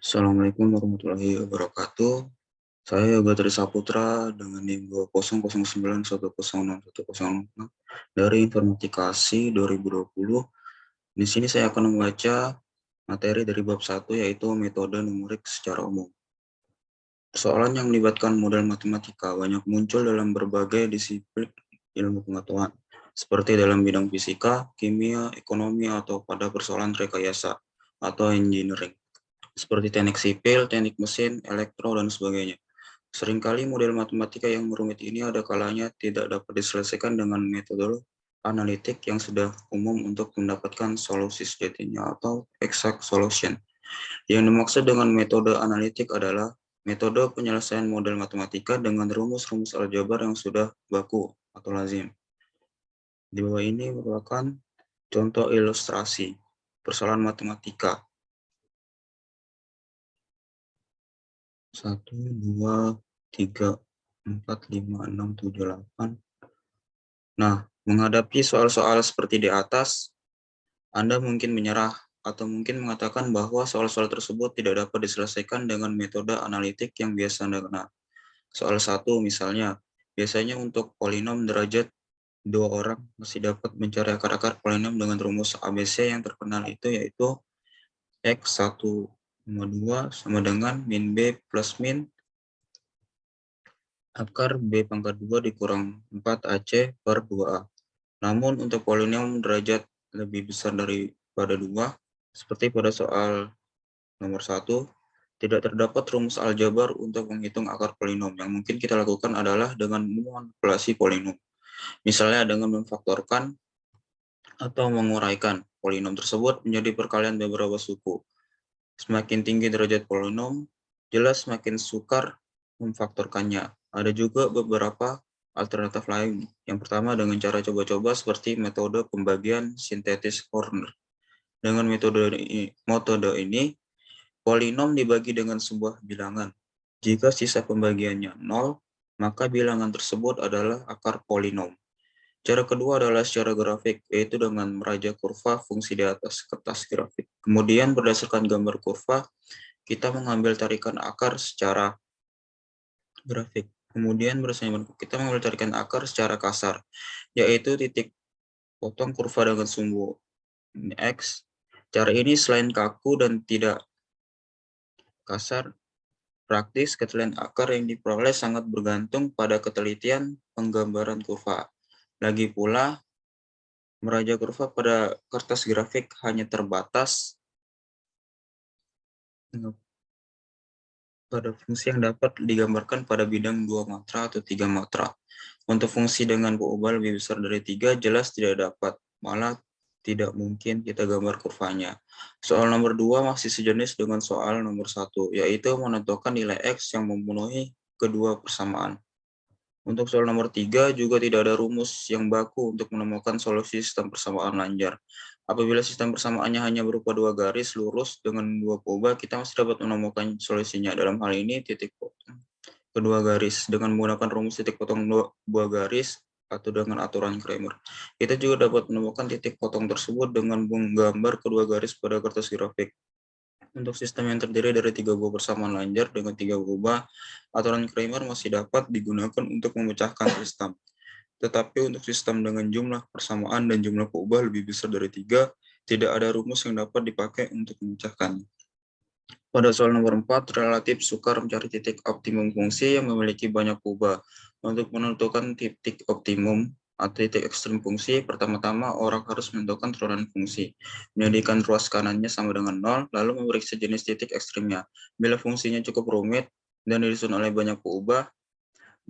Assalamualaikum warahmatullahi wabarakatuh. Saya Yoga Tri Saputra dengan NIM 2009106106 dari Informatikasi 2020. Di sini saya akan membaca materi dari bab 1 yaitu metode numerik secara umum. Persoalan yang melibatkan model matematika banyak muncul dalam berbagai disiplin ilmu pengetahuan, seperti dalam bidang fisika, kimia, ekonomi, atau pada persoalan rekayasa atau engineering, seperti teknik sipil, teknik mesin, elektro, dan sebagainya. Seringkali model matematika yang rumit ini ada kalanya tidak dapat diselesaikan dengan metode analitik yang sudah umum untuk mendapatkan solusi sejatinya atau exact solution. Yang dimaksud dengan metode analitik adalah metode penyelesaian model matematika dengan rumus-rumus aljabar yang sudah baku atau lazim. Di bawah ini merupakan contoh ilustrasi persoalan matematika. 1, 2, 3, 4, 5, 6, 7, 8. Nah, menghadapi soal-soal seperti di atas, Anda mungkin menyerah atau mungkin mengatakan bahwa soal-soal tersebut tidak dapat diselesaikan dengan metode analitik yang biasa Anda kenal. Soal 1 misalnya, biasanya untuk polinom derajat 2 orang masih dapat mencari akar-akar polinom dengan rumus ABC yang terkenal itu yaitu X1, 2 sama dengan min B plus min akar B pangkat 2 dikurang 4 AC per 2A. Namun untuk polinom derajat lebih besar daripada 2, seperti pada soal nomor 1, tidak terdapat rumus aljabar untuk menghitung akar polinom. Yang mungkin kita lakukan adalah dengan memanipulasi polinom. Misalnya dengan memfaktorkan atau menguraikan polinom tersebut menjadi perkalian beberapa suku. Semakin tinggi derajat polinom, jelas semakin sukar memfaktorkannya. Ada juga beberapa alternatif lain. Yang pertama dengan cara coba-coba seperti metode pembagian sintetis Horner. Dengan metode ini, polinom dibagi dengan sebuah bilangan. Jika sisa pembagiannya 0, maka bilangan tersebut adalah akar polinom. Cara kedua adalah secara grafik, yaitu dengan merajak kurva fungsi di atas kertas grafik. Kemudian berdasarkan gambar kurva, kita mengambil tarikan akar secara grafik. Kemudian kita mengambil tarikan akar secara kasar, yaitu titik potong kurva dengan sumbu X. Cara ini selain kaku dan tidak kasar, praktis ketelitian akar yang diperoleh sangat bergantung pada ketelitian penggambaran kurva. Lagi pula, merajak kurva pada kertas grafik hanya terbatas pada fungsi yang dapat digambarkan pada bidang 2 matra atau 3 matra. Untuk fungsi dengan UUBA lebih besar dari 3 jelas tidak dapat, malah tidak mungkin kita gambar kurvanya. Soal nomor 2 masih sejenis dengan soal nomor 1, yaitu menentukan nilai X yang memenuhi kedua persamaan. Untuk soal nomor 3 juga tidak ada rumus yang baku untuk menemukan solusi sistem persamaan lanjar. Apabila sistem persamaannya hanya berupa dua garis lurus dengan dua coba, kita masih dapat menemukan solusinya. Dalam hal ini, titik potong kedua garis dengan menggunakan rumus titik potong dua garis atau dengan aturan Kramer. Kita juga dapat menemukan titik potong tersebut dengan menggambar kedua garis pada kertas grafik. Untuk sistem yang terdiri dari 3 buah persamaan lanjar dengan 3 buah, aturan Kramer masih dapat digunakan untuk memecahkan sistem. Tetapi untuk sistem dengan jumlah persamaan dan jumlah kubah lebih besar dari 3, tidak ada rumus yang dapat dipakai untuk memecahkannya. Pada soal nomor 4, relatif sukar mencari titik optimum fungsi yang memiliki banyak kubah. Untuk menentukan titik optimum atau titik ekstrim fungsi, pertama-tama orang harus menentukan turunan fungsi, menjadikan ruas kanannya sama dengan 0, lalu memeriksa jenis titik ekstrimnya. Bila fungsinya cukup rumit dan disusun oleh banyak kubah,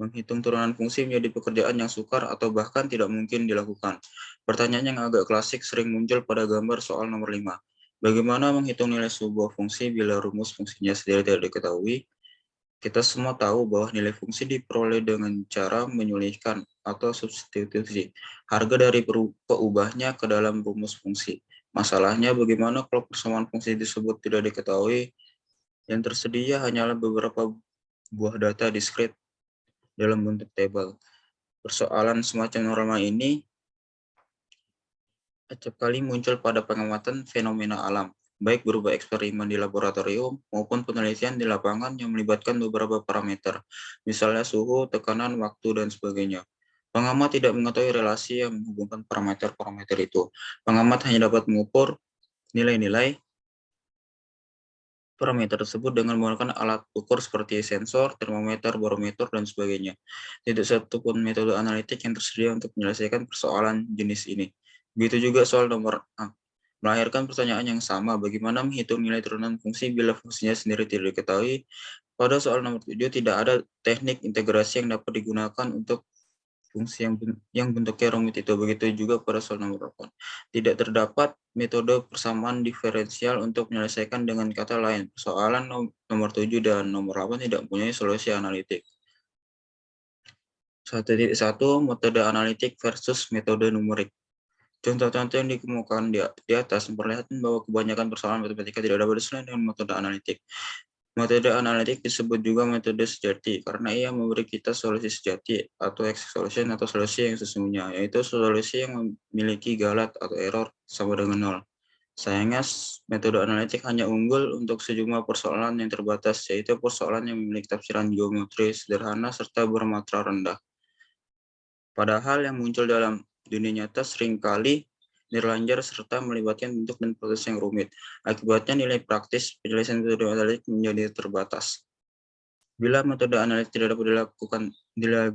menghitung turunan fungsi menjadi pekerjaan yang sukar atau bahkan tidak mungkin dilakukan. Pertanyaan yang agak klasik sering muncul pada gambar soal nomor 5. Bagaimana menghitung nilai sebuah fungsi bila rumus fungsinya sendiri tidak diketahui? Kita semua tahu bahwa nilai fungsi diperoleh dengan cara menyulitkan atau substitusi harga dari peubahnya ke dalam rumus fungsi. Masalahnya bagaimana kalau persamaan fungsi tersebut tidak diketahui? Yang tersedia hanyalah beberapa buah data diskrit dalam bentuk tabel. Persoalan semacam norma ini acap kali muncul pada pengamatan fenomena alam. baik berupa eksperimen di laboratorium maupun penelitian di lapangan yang melibatkan beberapa parameter, misalnya suhu, tekanan, waktu, dan sebagainya. Pengamat tidak mengetahui relasi yang menghubungkan parameter-parameter itu. Pengamat hanya dapat mengukur nilai-nilai parameter tersebut dengan menggunakan alat ukur seperti sensor, termometer, barometer, dan sebagainya. Tidak satu pun metode analitik yang tersedia untuk menyelesaikan persoalan jenis ini. Begitu juga soal nomor A. Melahirkan pertanyaan yang sama, bagaimana menghitung nilai turunan fungsi bila fungsinya sendiri tidak diketahui. Pada soal nomor 7, tidak ada teknik integrasi yang dapat digunakan untuk fungsi yang bentuknya rumit itu. Begitu juga pada soal nomor 8. Tidak terdapat metode persamaan diferensial untuk menyelesaikan dengan kata lain. Persoalan nomor 7 dan nomor 8 tidak mempunyai solusi analitik. 1.1 metode analitik versus metode numerik. Contoh-contoh yang dikemukakan di atas memperlihatkan bahwa kebanyakan persoalan matematika tidak dapat diselesaikan dengan metode analitik. Metode analitik disebut juga metode sejati karena ia memberi kita solusi sejati atau exact solution atau solusi yang sesungguhnya, yaitu solusi yang memiliki galat atau error sama dengan nol. Sayangnya, metode analitik hanya unggul untuk sejumlah persoalan yang terbatas, yaitu persoalan yang memiliki tafsiran geometri sederhana serta bermatra rendah. Padahal yang muncul dalam dunia nyata seringkali nirlanjar serta melibatkan bentuk dan proses yang rumit. Akibatnya nilai praktis penjelasan metode analitik menjadi terbatas. Bila metode analitik tidak dapat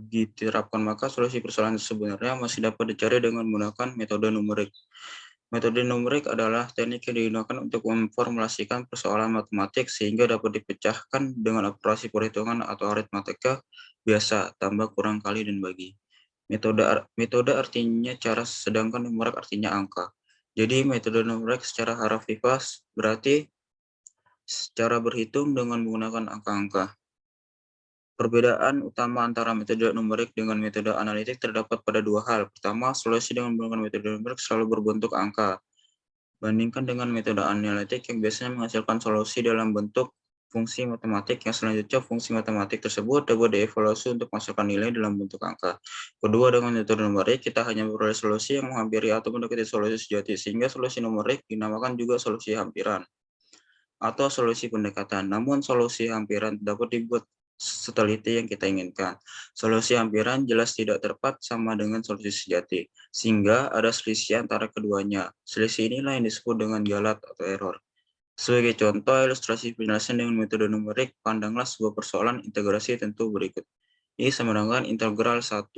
diterapkan, maka solusi persoalan sebenarnya masih dapat dicari dengan menggunakan metode numerik. Metode numerik adalah teknik yang digunakan untuk memformulasikan persoalan matematik sehingga dapat dipecahkan dengan operasi perhitungan atau aritmatika biasa, tambah, kurang, kali, dan bagi. Metode artinya cara, sedangkan numerik artinya angka. Jadi metode numerik secara harafiah berarti secara berhitung dengan menggunakan angka-angka. Perbedaan utama antara metode numerik dengan metode analitik terdapat pada dua hal. Pertama, solusi dengan menggunakan metode numerik selalu berbentuk angka. Bandingkan dengan metode analitik yang biasanya menghasilkan solusi dalam bentuk fungsi matematik yang selanjutnya fungsi matematik tersebut dapat dievaluasi untuk masukkan nilai dalam bentuk angka. Kedua, dengan metode numerik kita hanya memperoleh solusi yang menghampiri atau mendekati solusi sejati, sehingga solusi numerik dinamakan juga solusi hampiran atau solusi pendekatan. Namun solusi hampiran dapat dibuat seteliti yang kita inginkan. Solusi hampiran jelas tidak tepat sama dengan solusi sejati, sehingga ada selisih antara keduanya. Selisih inilah yang disebut dengan galat atau error. Sebagai contoh ilustrasi penjelasan dengan metode numerik, pandanglah sebuah persoalan integrasi tentu berikut. I sama dengan integral 1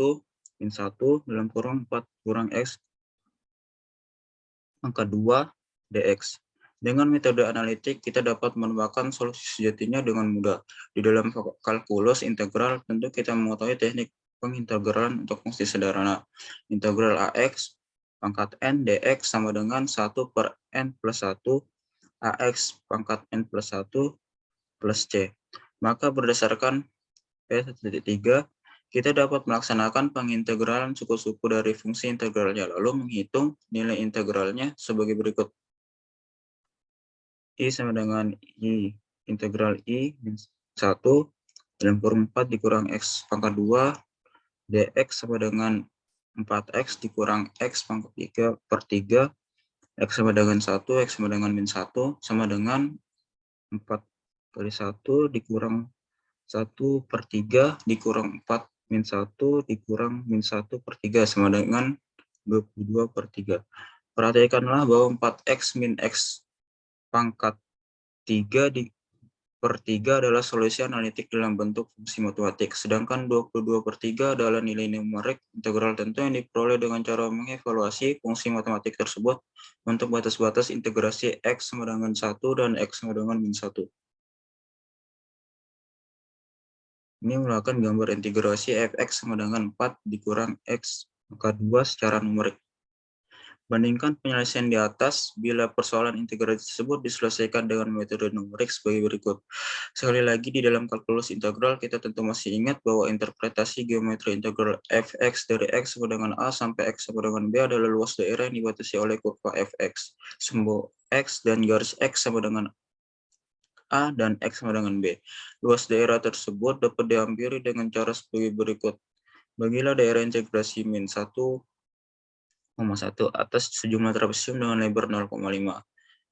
min 1 dalam kurung 4 kurang X angka 2 dx. Dengan metode analitik, kita dapat menemukan solusi sejatinya dengan mudah. Di dalam kalkulus integral, tentu kita mengetahui teknik pengintegralan untuk fungsi sederhana. Integral AX pangkat N dx sama dengan 1 per N plus 1 AX pangkat N plus 1 plus C. Maka berdasarkan P1.3, kita dapat melaksanakan pengintegralan suku-suku dari fungsi integralnya, lalu menghitung nilai integralnya sebagai berikut. I sama dengan I integral I min 1 dalam kurung 4 dikurang X pangkat 2 dx sama dengan 4X dikurang X pangkat 3 per 3 X sama dengan 1, X sama dengan min 1 sama dengan 4 kali 1 dikurang 1 per 3 dikurang 4 min 1 dikurang min 1 per 3 sama dengan 22 per 3. Perhatikanlah bahwa 4X min X pangkat 3 per 3 adalah solusi analitik dalam bentuk fungsi matematik, sedangkan 22 per 3 adalah nilai numerik integral tentu yang diperoleh dengan cara mengevaluasi fungsi matematik tersebut untuk batas-batas integrasi X sama dengan 1 dan X sama dengan min 1. Ini merupakan gambar integrasi fx sama dengan 4 dikurang X angka 2 secara numerik. Bandingkan penyelesaian di atas bila persoalan integrasi tersebut diselesaikan dengan metode numerik sebagai berikut. Sekali lagi, di dalam kalkulus integral kita tentu masih ingat bahwa interpretasi geometri integral fx dari x sama dengan a sampai x sama dengan b adalah luas daerah yang dibatasi oleh kurva fx. Simbol x dan garis x sama dengan A dan X sama dengan B. Luas daerah tersebut dapat dihampiri dengan cara sebagai berikut. Bagilah daerah integrasi min 1,1 atas sejumlah trapesium dengan lebar 0,5.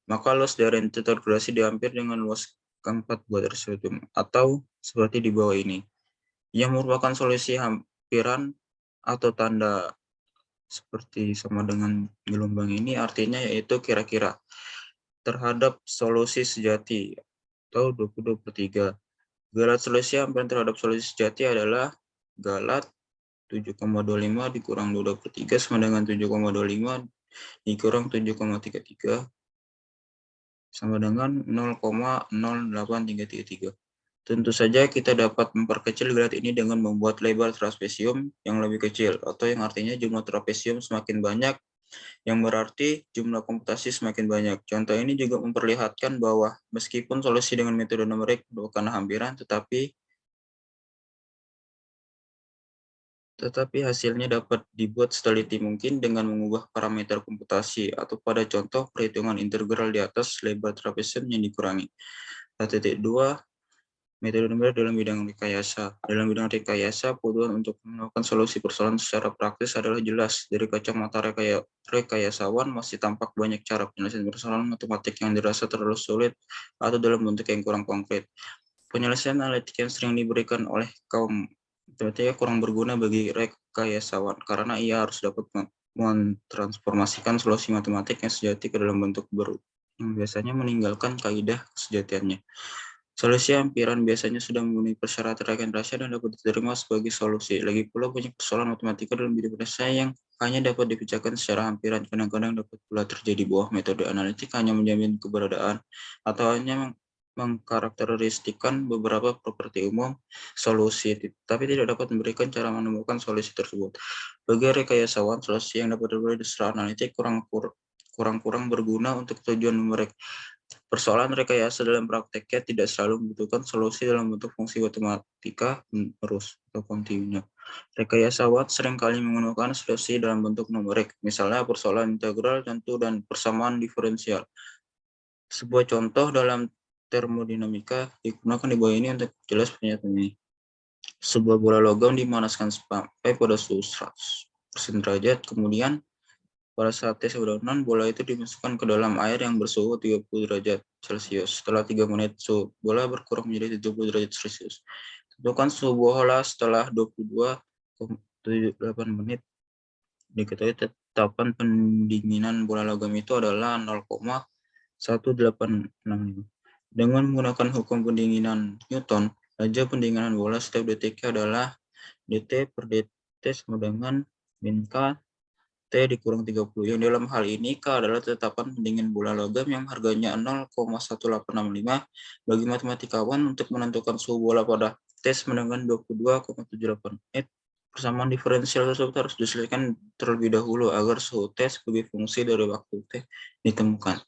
Maka loss dari integrasi dihampir dengan luas keempat buah tersebut, atau seperti di bawah ini, yang merupakan solusi hampiran atau tanda seperti sama dengan gelombang ini, artinya yaitu kira-kira terhadap solusi sejati atau 20/3. Galat solusi hampiran terhadap solusi sejati adalah galat 7,25 dikurang 2/3 sama dengan 7,25 dikurang 7,33 sama dengan 0,08333. Tentu saja kita dapat memperkecil galat ini dengan membuat lebar trapesium yang lebih kecil, atau yang artinya jumlah trapesium semakin banyak, yang berarti jumlah komputasi semakin banyak. Contoh ini juga memperlihatkan bahwa meskipun solusi dengan metode numerik merupakan hampiran, tetapi hasilnya dapat dibuat seteliti mungkin dengan mengubah parameter komputasi, atau pada contoh perhitungan integral di atas lebar trapesium yang dikurangi. 1.2 Metode numerik dalam bidang rekayasa. Dalam bidang rekayasa, kebutuhan untuk menemukan solusi persoalan secara praktis adalah jelas. Dari kacamata rekayasawan masih tampak banyak cara penyelesaian persoalan matematik yang dirasa terlalu sulit atau dalam bentuk yang kurang konkret. Penyelesaian analitik yang sering diberikan oleh kaum matematika kurang berguna bagi rekayasawan karena ia harus dapat mentransformasikan solusi matematik yang sejati ke dalam bentuk baru yang biasanya meninggalkan kaidah kesejatiannya. Solusi hampiran biasanya sudah memenuhi persyaratan regenerasi dan dapat diterima sebagai solusi. Lagi pula banyak persoalan matematika dalam bidang rekayasa yang hanya dapat dipecahkan secara hampiran. Kadang-kadang dapat pula terjadi bahwa metode analitik hanya menjamin keberadaan atau hanya mengkarakteristikkan beberapa properti umum solusi, tapi tidak dapat memberikan cara menemukan solusi tersebut. Bagi rekayasawan, solusi yang dapat diperoleh secara analitik kurang berguna untuk tujuan numerik. Persoalan rekayasa dalam prakteknya tidak selalu membutuhkan solusi dalam bentuk fungsi matematika terus atau kontinu. Rekayasawan seringkali menggunakan solusi dalam bentuk numerik, misalnya persoalan integral tentu dan persamaan diferensial. Sebuah contoh dalam termodinamika digunakan di bawah ini untuk jelas pernyataan ini. Sebuah bola logam dimanaskan sampai pada suhu 100% derajat, kemudian pada saat tes udahan, bola itu dimasukkan ke dalam air yang bersuhu 30 derajat Celcius. Setelah 3 menit, suhu bola berkurang menjadi 70 derajat Celcius. Tentukan suhu bola setelah 22,78 menit. Diketahui tetapan pendinginan bola logam itu adalah 0,1865. Dengan menggunakan hukum pendinginan Newton, laju pendinginan bola setiap detiknya adalah dt per dt sama dengan min K T dikurang 30. Yang dalam hal ini K adalah tetapan pendingin bola logam yang harganya 0,1865. Bagi matematikawan, untuk menentukan suhu bola pada T sama dengan 22,78 menit, persamaan diferensial tersebut harus diselesaikan terlebih dahulu agar suhu T sebagai fungsi dari waktu T ditemukan.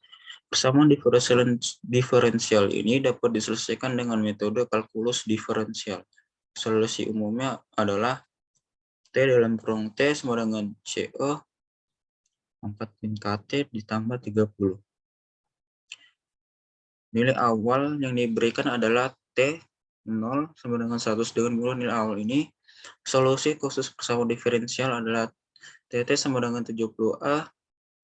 Persamaan diferensial ini dapat diselesaikan dengan metode kalkulus diferensial. Solusi umumnya adalah T dalam kurung T sama dengan CO 4 min KT ditambah 30. Nilai awal yang diberikan adalah T 0 sama dengan 100 dengan nilai awal ini. Solusi khusus persamaan diferensial adalah TT sama dengan 70A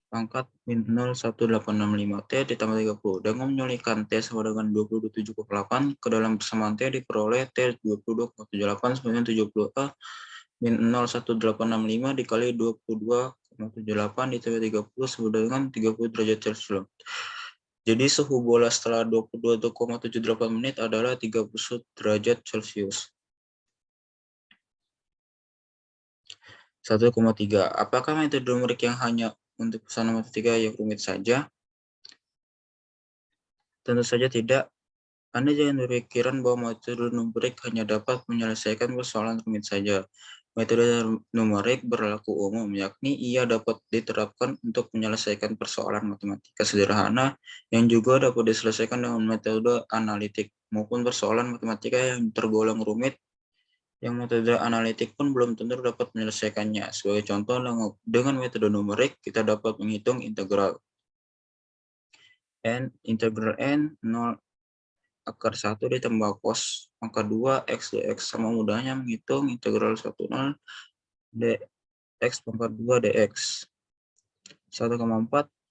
pangkat min 0,1865 T ditambah 30. Dengan menyolidkan T sama dengan 27,8 ke dalam persamaan T diperoleh T 22,78 sama dengan 70A min 0,1865 dikali 22,78 ditambah 30 sama dengan 30 derajat Celcius. Jadi suhu bola setelah 22,78 menit adalah 30 derajat Celcius. 1,3. Apakah metode numerik yang hanya untuk persoalan matematika yang rumit saja? Tentu saja tidak. Anda jangan berpikiran bahwa metode numerik hanya dapat menyelesaikan persoalan rumit saja. Metode numerik berlaku umum, yakni ia dapat diterapkan untuk menyelesaikan persoalan matematika sederhana yang juga dapat diselesaikan dengan metode analitik, maupun persoalan matematika yang tergolong rumit yang metode analitik pun belum tentu dapat menyelesaikannya. Sebagai contoh, dengan metode numerik kita dapat menghitung integral n 0 akar 1 ditambah cos angka 2 x dx, sama mudahnya menghitung integral 10 dx pangkat 2 dx. 1,4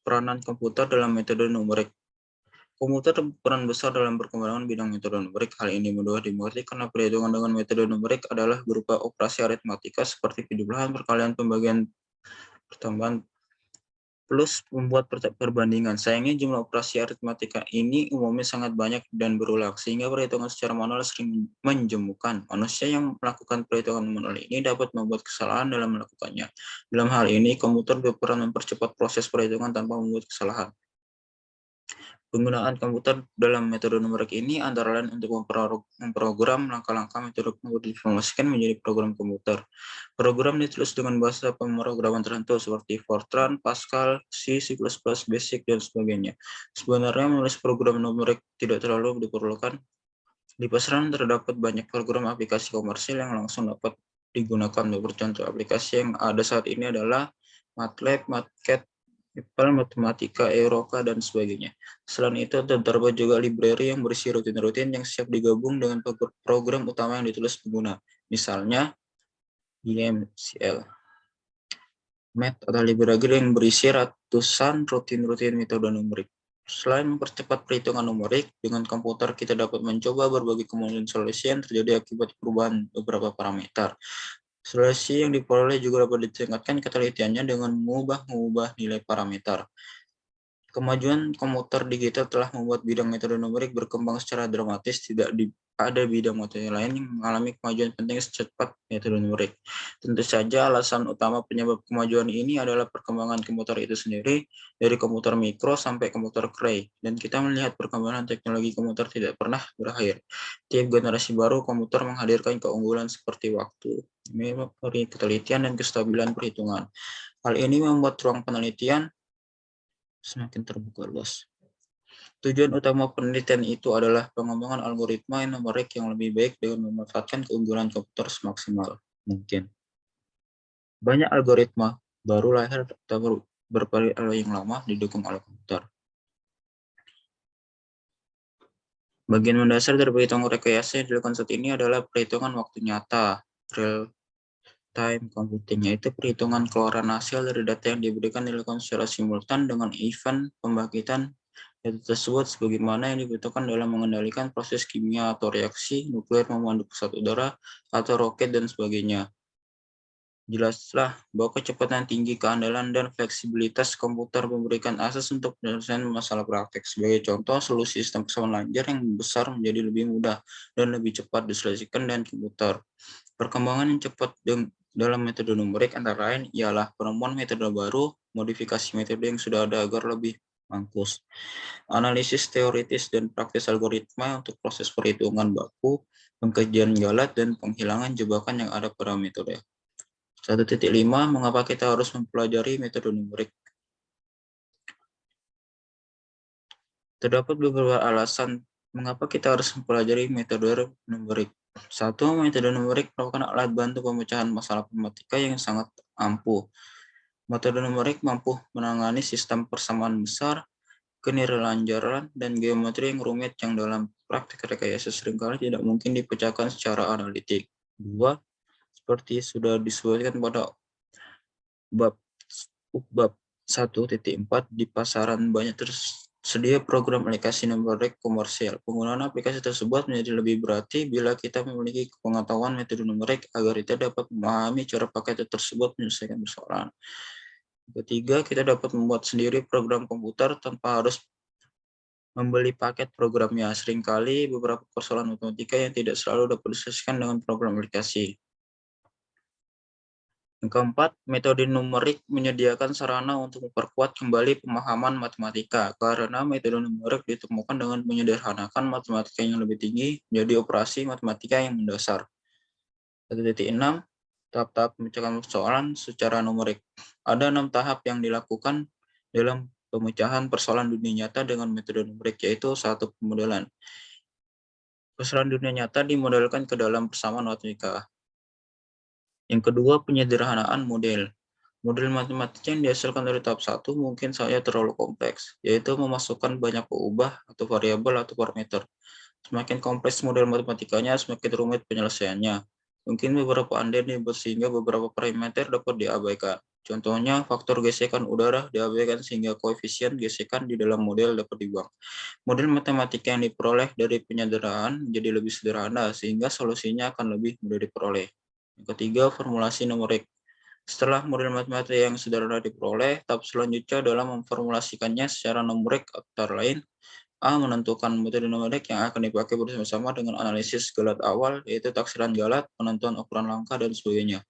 Peranan komputer dalam metode numerik. Komputer berperan besar dalam perkembangan bidang metode numerik. Hal ini mudah dimengerti karena perhitungan dengan metode numerik adalah berupa operasi aritmatika seperti penjumlahan, perkalian, pembagian, pertambahan, plus membuat perbandingan. Sayangnya jumlah operasi aritmatika ini umumnya sangat banyak dan berulang, sehingga perhitungan secara manual sering menjemukan. Manusia yang melakukan perhitungan manual ini dapat membuat kesalahan dalam melakukannya. Dalam hal ini, komputer berperan mempercepat proses perhitungan tanpa membuat kesalahan. Penggunaan komputer dalam metode numerik ini antara lain untuk memprogram langkah-langkah metode komputer diinformasikan menjadi program komputer. Program ditulis dengan bahasa pemrograman tertentu seperti Fortran, Pascal, C++, Basic, dan sebagainya. Sebenarnya menulis program numerik tidak terlalu diperlukan. Di pasaran terdapat banyak program aplikasi komersil yang langsung dapat digunakan. Beberapa contoh aplikasi yang ada saat ini adalah MATLAB, MATCAD, Maple, Matematika, Eroka, dan sebagainya. Selain itu, terdapat juga library yang berisi rutin-rutin yang siap digabung dengan program utama yang ditulis pengguna. Misalnya, IMCL, Math atau library yang berisi ratusan rutin-rutin metode numerik. Selain mempercepat perhitungan numerik, dengan komputer kita dapat mencoba berbagai kemungkinan solusi yang terjadi akibat perubahan beberapa parameter. Solusi yang diperoleh juga dapat ditingkatkan ketelitiannya dengan mengubah nilai parameter. Kemajuan komputer digital telah membuat bidang metode numerik berkembang secara dramatis. Tidak ada bidang metode lain yang mengalami kemajuan penting secepat metode numerik. Tentu saja alasan utama penyebab kemajuan ini adalah perkembangan komputer itu sendiri, dari komputer mikro sampai komputer Cray. Dan kita melihat perkembangan teknologi komputer tidak pernah berakhir. Tiap generasi baru komputer menghadirkan keunggulan seperti waktu, memori, ketelitian, dan kestabilan perhitungan. Hal ini membuat ruang penelitian semakin terbuka luas. Tujuan utama penelitian itu adalah pengembangan algoritma numerik yang lebih baik dengan memanfaatkan keunggulan komputer semaksimal mungkin. Banyak algoritma baru lahir atau berpaling yang lama didukung oleh komputer. Bagian mendasar dari perhitungan rekayasa yang dilakukan saat ini adalah perhitungan waktu nyata, real time computing, yaitu perhitungan keluaran hasil dari data yang diberikan dilakukan secara simultan dengan event pembangkitan data tersebut sebagaimana yang dibutuhkan dalam mengendalikan proses kimia atau reaksi nuklir memandu pesawat udara atau roket dan sebagainya. Jelaslah bahwa kecepatan tinggi, keandalan, dan fleksibilitas komputer memberikan asas untuk penyelesaian masalah praktek. Sebagai contoh, solusi sistem pesawat lancar yang besar menjadi lebih mudah dan lebih cepat diselesaikan dengan komputer. Perkembangan yang cepat dalam metode numerik antara lain ialah penemuan metode baru, modifikasi metode yang sudah ada agar lebih mangkus, analisis teoritis dan praktis algoritma untuk proses perhitungan baku, pengkajian galat, dan penghilangan jebakan yang ada pada metode. 1.5 Mengapa kita harus mempelajari metode numerik? Terdapat beberapa alasan mengapa kita harus mempelajari metode numerik. 1. Metode numerik merupakan alat bantu pemecahan masalah matematika yang sangat ampuh. Metode numerik mampu menangani sistem persamaan besar, kenilanjaran, dan geometri yang rumit yang dalam praktik rekayasa seringkali tidak mungkin dipecahkan secara analitik. 2. Seperti sudah disebutkan pada bab 1.4, di pasaran banyak tersedia program aplikasi numerik komersial. Penggunaan aplikasi tersebut menjadi lebih berarti bila kita memiliki pengetahuan metode numerik agar kita dapat memahami cara paket tersebut menyelesaikan persoalan. Ketiga, kita dapat membuat sendiri program komputer tanpa harus membeli paket programnya. Seringkali beberapa persoalan matematika yang tidak selalu dapat diselesaikan dengan program aplikasi. Yang keempat, metode numerik menyediakan sarana untuk memperkuat kembali pemahaman matematika, karena metode numerik ditemukan dengan menyederhanakan matematika yang lebih tinggi menjadi operasi matematika yang mendasar. 1.6 Tahap-tahap pemecahan persoalan secara numerik. Ada 6 tahap yang dilakukan dalam pemecahan persoalan dunia nyata dengan metode numerik, yaitu 1. Pemodelan. Persoalan dunia nyata dimodelkan ke dalam persamaan matematika. Yang kedua, penyederhanaan model. Model matematika yang dihasilkan dari tahap 1 mungkin saja terlalu kompleks, yaitu memasukkan banyak peubah atau variabel atau parameter. Semakin kompleks model matematikanya, semakin rumit penyelesaiannya. Mungkin beberapa andai dibuat sehingga beberapa parameter dapat diabaikan. Contohnya, faktor gesekan udara diabaikan sehingga koefisien gesekan di dalam model dapat dibuang. Model matematika yang diperoleh dari penyederhanaan menjadi lebih sederhana sehingga solusinya akan lebih mudah diperoleh. Yang ketiga, formulasi numerik. Setelah model matematika yang sederhana diperoleh, tahap selanjutnya adalah memformulasikannya secara numerik, antara lain A. Menentukan metode numerik yang akan dipakai bersama-sama dengan analisis galat awal, yaitu taksiran galat, penentuan ukuran langkah, dan sebagainya.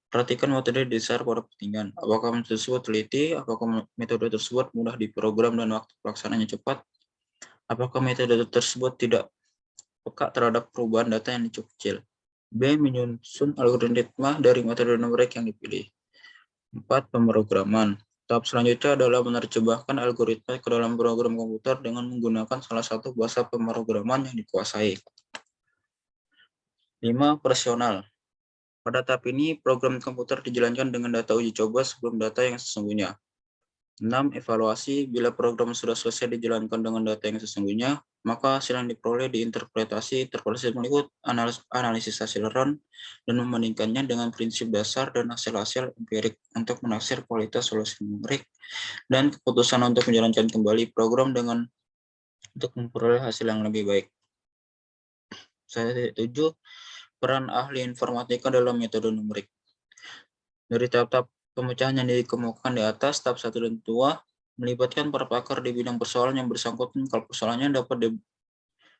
Perhatikan metode dasar pada pertanyaan. Apakah metode tersebut teliti? Apakah metode tersebut mudah diprogram dan waktu pelaksanaannya cepat? Apakah metode tersebut tidak peka terhadap perubahan data yang cukup kecil? B. Menyusun algoritma dari metode numerik yang dipilih. 4. Pemrograman. Tahap selanjutnya adalah menerjemahkan algoritma ke dalam program komputer dengan menggunakan salah satu bahasa pemrograman yang dikuasai. 5. Operasional. Pada tahap ini, program komputer dijalankan dengan data uji coba sebelum data yang sesungguhnya. 6. Evaluasi. Bila program sudah selesai dijalankan dengan data yang sesungguhnya, maka hasil yang diperoleh diinterpretasi mengikut analisis hasil run dan membandingkannya dengan prinsip dasar dan hasil-hasil empirik untuk menaksir kualitas solusi numerik dan keputusan untuk menjalankan kembali program untuk memperoleh hasil yang lebih baik. 7. Peran ahli informatika dalam metode numerik. Dari tahap-tahap pemecahan yang dikemukakan di atas, tahap 1 dan 2 melibatkan para pakar di bidang persoalan yang bersangkutan. Kalau persoalannya dapat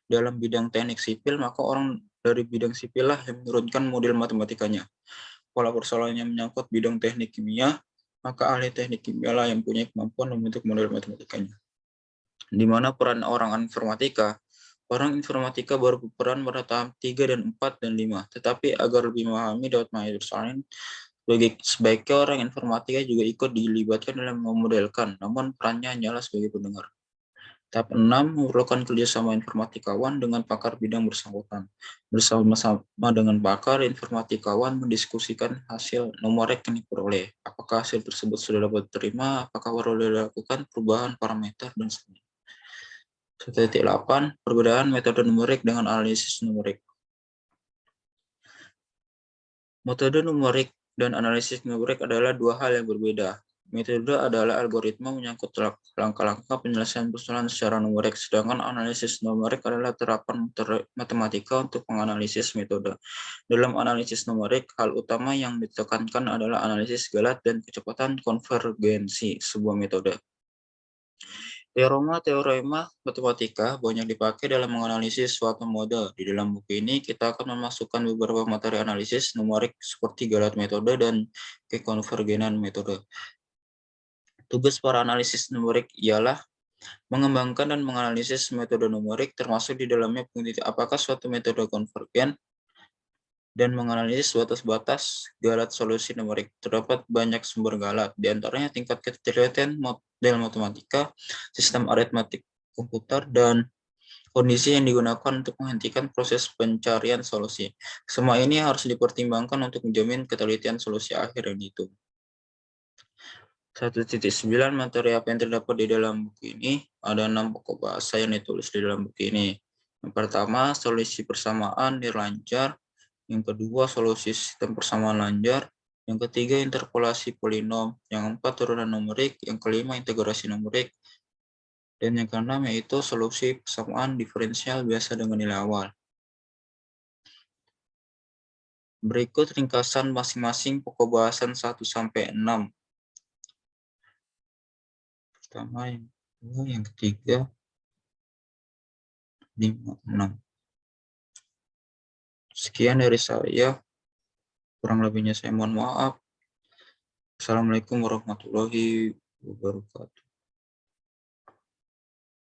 dalam bidang teknik sipil, maka orang dari bidang sipil lah yang menurunkan model matematikanya. Kalau persoalannya menyangkut bidang teknik kimia, maka ahli teknik kimia lah yang punya kemampuan membentuk model matematikanya. Di mana peran orang informatika? Orang informatika baru berperan pada tahap 3 dan 4 dan 5. Tetapi agar lebih memahami dapat menghadapi persoalan, sebaiknya orang informatika juga ikut dilibatkan dalam memodelkan, namun perannya hanyalah sebagai pendengar. Tahap 6 memerlukan kerjasama informatikawan dengan pakar bidang bersangkutan. Bersama-sama dengan pakar, informatikawan mendiskusikan hasil numerik yang diperoleh. Apakah hasil tersebut sudah dapat diterima, apakah perlu dilakukan perubahan parameter, dan sebagainya. 1.8 Perbedaan metode numerik dengan analisis numerik. Metode numerik dan analisis numerik adalah dua hal yang berbeda. Metode adalah algoritma menyangkut langkah-langkah penyelesaian persoalan secara numerik, sedangkan analisis numerik adalah terapan matematika untuk menganalisis metode. Dalam analisis numerik, hal utama yang ditekankan adalah analisis galat dan kecepatan konvergensi sebuah metode. Teorema matematika banyak dipakai dalam menganalisis suatu model. Di dalam buku ini, kita akan memasukkan beberapa materi analisis numerik seperti galat metode dan kekonvergenan metode. Tugas para analisis numerik ialah mengembangkan dan menganalisis metode numerik, termasuk di dalamnya apakah suatu metode konvergen, dan menganalisis batas-batas galat solusi numerik. Terdapat banyak sumber galat, di antaranya tingkat ketelitian model matematika, sistem aritmatik komputer, dan kondisi yang digunakan untuk menghentikan proses pencarian solusi. Semua ini harus dipertimbangkan untuk menjamin ketelitian solusi akhir yang dihitung. 1.9 materi apa yang terdapat di dalam buku ini? Ada 6 pokok bahasa yang ditulis di dalam buku ini. Yang pertama, solusi persamaan lancar. Yang kedua, solusi sistem persamaan lancar. Yang ketiga, interpolasi polinom. Yang keempat, turunan numerik. Yang kelima, integrasi numerik. Dan yang keenam yaitu solusi persamaan diferensial biasa dengan nilai awal. Berikut ringkasan masing-masing pokok bahasan 1-6. Pertama, yang kedua, yang ketiga, 5, 6. Sekian dari saya. Kurang lebihnya saya mohon maaf. Assalamualaikum warahmatullahi wabarakatuh.